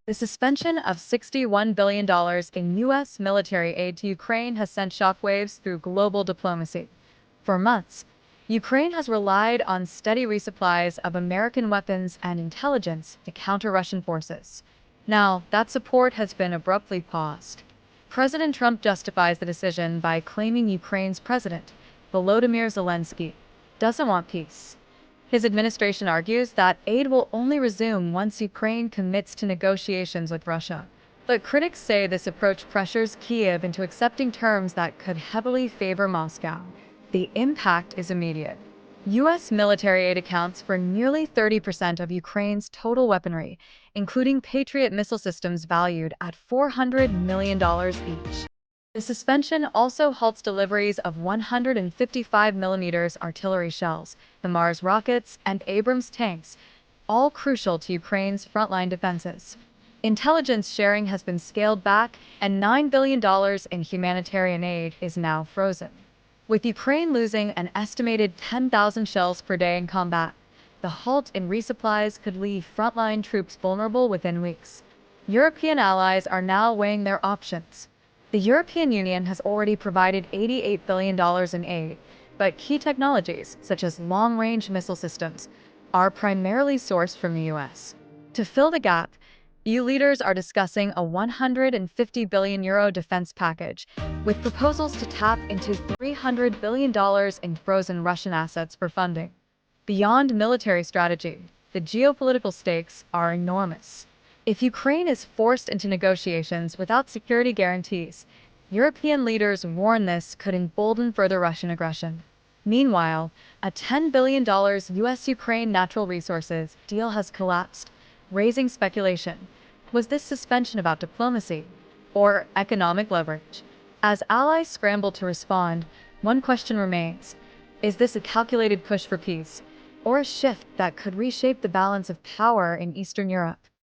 The suspension of $61 billion in U.S. military aid to Ukraine has sent shockwaves through global diplomacy. For months, Ukraine has relied on steady resupplies of American weapons and intelligence to counter Russian forces. Now, that support has been abruptly paused. President Trump justifies the decision by claiming Ukraine's president, Volodymyr Zelensky, doesn't want peace. His administration argues that aid will only resume once Ukraine commits to negotiations with Russia. But critics say this approach pressures Kyiv into accepting terms that could heavily favor Moscow. The impact is immediate. U.S. military aid accounts for nearly 30% of Ukraine's total weaponry, including Patriot missile systems valued at $400 million each. The suspension also halts deliveries of 155mm artillery shells, the Mars rockets, and Abrams tanks, all crucial to Ukraine's frontline defenses. Intelligence sharing has been scaled back, and $9 billion in humanitarian aid is now frozen. With Ukraine losing an estimated 10,000 shells per day in combat, the halt in resupplies could leave frontline troops vulnerable within weeks. European allies are now weighing their options. The European Union has already provided $88 billion in aid, but key technologies, such as long-range missile systems, are primarily sourced from the U.S. To fill the gap, EU leaders are discussing a €150 billion defense package, with proposals to tap into $300 billion in frozen Russian assets for funding. Beyond military strategy, the geopolitical stakes are enormous. If Ukraine is forced into negotiations without security guarantees, European leaders warn this could embolden further Russian aggression. Meanwhile, a $10 billion U.S.-Ukraine natural resources deal has collapsed, raising speculation. Was this suspension about diplomacy or economic leverage? As allies scramble to respond, one question remains. Is this a calculated push for peace, or a shift that could reshape the balance of power in Eastern Europe?